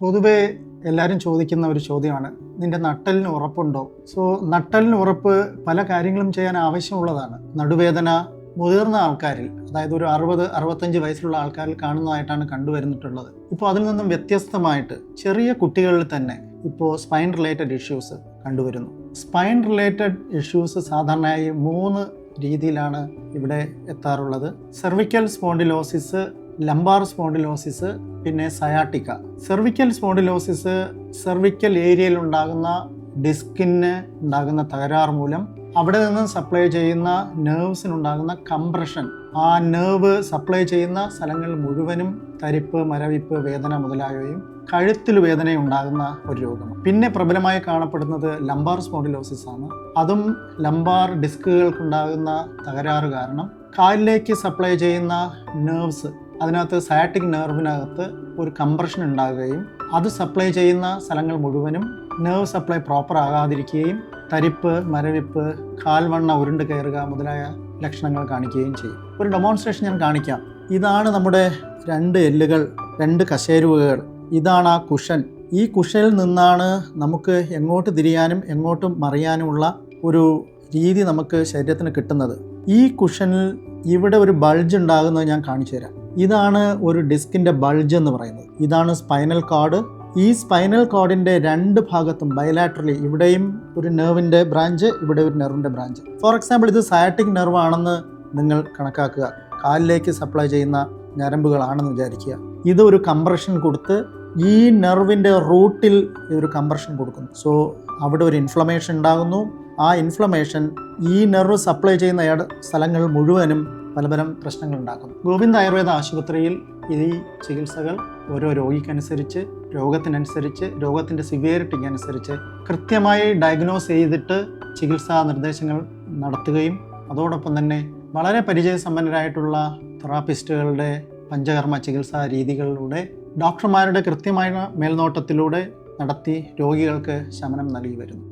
പൊതുവേ എല്ലാവരും ചോദിക്കുന്ന ഒരു ചോദ്യമാണ്, നിന്റെ നട്ടലിന് ഉറപ്പുണ്ടോ? സോ നട്ടലിന് ഉറപ്പ് പല കാര്യങ്ങളും ചെയ്യാൻ ആവശ്യമുള്ളതാണ്. നടുവേദന മുതിർന്ന ആൾക്കാരിൽ, അതായത് ഒരു 60-65 വയസ്സുള്ള ആൾക്കാരിൽ കാണുന്നതായിട്ടാണ് കണ്ടുവരുന്നിട്ടുള്ളത്. ഇപ്പോൾ അതിൽ നിന്നും വ്യത്യസ്തമായിട്ട് ചെറിയ കുട്ടികളിൽ തന്നെ ഇപ്പോൾ സ്പൈൻ റിലേറ്റഡ് ഇഷ്യൂസ് കണ്ടുവരുന്നു. സ്പൈൻ റിലേറ്റഡ് ഇഷ്യൂസ് സാധാരണയായി 3 രീതിയിലാണ് ഇവിടെ എത്താറുള്ളത്. സെർവിക്കൽ സ്പോണ്ടിലോസിസ്, ലംബാർ സ്പോണ്ടിലോസിസ്, പിന്നെ സയാട്ടിക്ക. സെർവിക്കൽ സ്പോണ്ടിലോസിസ് സെർവിക്കൽ ഏരിയയിൽ ഉണ്ടാകുന്ന ഡിസ്കിന് ഉണ്ടാകുന്ന തകരാർ മൂലം അവിടെ നിന്ന് സപ്ലൈ ചെയ്യുന്ന നെർവ്സിനുണ്ടാകുന്ന കംപ്രഷൻ, ആ നെർവ് സപ്ലൈ ചെയ്യുന്ന സ്ഥലങ്ങൾ മുഴുവനും തരിപ്പ്, മരവിപ്പ്, വേദന മുതലായവയും കഴുത്തിൽ വേദനയുണ്ടാകുന്ന ഒരു രോഗമാണ്. പിന്നെ പ്രബലമായി കാണപ്പെടുന്നത് ലംബാർ സ്പോണ്ടിലോസിസ് ആണ്. അതും ലംബാർ ഡിസ്കുകൾക്കുണ്ടാകുന്ന തകരാറ് കാരണം കാലിലേക്ക് സപ്ലൈ ചെയ്യുന്ന നെർവ്സ്, അതിനകത്ത് സയാറ്റിക് നെർവിനകത്ത് ഒരു കംപ്രഷൻ ഉണ്ടാകുകയും അത് സപ്ലൈ ചെയ്യുന്ന സ്ഥലങ്ങൾ മുഴുവനും നെർവ് സപ്ലൈ പ്രോപ്പർ ആകാതിരിക്കുകയും തരിപ്പ്, മരവിപ്പ്, കാൽവണ്ണ ഉരുണ്ട് കയറുക മുതലായ ലക്ഷണങ്ങൾ കാണിക്കുകയും ചെയ്യും. ഒരു ഡെമോൺസ്ട്രേഷൻ ഞാൻ കാണിക്കാം. ഇതാണ് നമ്മുടെ 2 എല്ലുകൾ, 2 കശേരുവകൾ. ഇതാണ് ആ കുഷൻ. ഈ കുഷനിൽ നിന്നാണ് നമുക്ക് എങ്ങോട്ട് തിരിയാനും എങ്ങോട്ടും മറിയാനുമുള്ള ഒരു രീതി നമുക്ക് ശരീരത്തിന് കിട്ടുന്നത്. ഈ കുഷനിൽ ഇവിടെ ഒരു ബൾജ് ഉണ്ടാകുന്നത് ഞാൻ കാണിച്ചു തരാം. ഇതാണ് ഒരു ഡിസ്കിൻ്റെ ബൾജ് എന്ന് പറയുന്നത്. ഇതാണ് സ്പൈനൽ കോഡ്. ഈ സ്പൈനൽ കോഡിൻ്റെ 2 ഭാഗത്തും ബൈലാറ്ററലി, ഇവിടെയും ഒരു നെർവിൻ്റെ ബ്രാഞ്ച്, ഇവിടെ ഒരു നെർവിൻ്റെ ബ്രാഞ്ച്. ഫോർ എക്സാമ്പിൾ, ഇത് സയാറ്റിക് നെർവ് ആണെന്ന് നിങ്ങൾ കണക്കാക്കുക. കാലിലേക്ക് സപ്ലൈ ചെയ്യുന്ന ഞരമ്പുകളാണെന്ന് വിചാരിക്കുക. ഇത് ഒരു കംപ്രഷൻ കൊടുത്ത് ഈ നെർവിൻ്റെ റൂട്ടിൽ ഒരു കംപ്രഷൻ കൊടുക്കുന്നു. സോ അവിടെ ഒരു ഇൻഫ്ലമേഷൻ ഉണ്ടാകുന്നു. ആ ഇൻഫ്ലമേഷൻ ഈ നെർവ് സപ്ലൈ ചെയ്യുന്ന സ്ഥലങ്ങൾ മുഴുവനും പലതരം പ്രശ്നങ്ങൾ ഉണ്ടാക്കുന്നു. ഗോവിന്ദ് ആയുർവേദ ആശുപത്രിയിൽ ഈ ചികിത്സകൾ ഓരോ രോഗിക്കനുസരിച്ച്, രോഗത്തിനനുസരിച്ച്, രോഗത്തിൻ്റെ സിവിയറിറ്റിക്ക് അനുസരിച്ച് കൃത്യമായി ഡയഗ്നോസ് ചെയ്തിട്ട് ചികിത്സാ നിർദ്ദേശങ്ങൾ നടത്തുകയും അതോടൊപ്പം തന്നെ വളരെ പരിചയസമ്പന്നരായിട്ടുള്ള തെറാപ്പിസ്റ്റുകളുടെ പഞ്ചകർമ്മ ചികിത്സാ രീതികളിലൂടെ ഡോക്ടർമാരുടെ കൃത്യമായ മേൽനോട്ടത്തിലൂടെ നടത്തി രോഗികൾക്ക് ശമനം നൽകി വരുന്നു.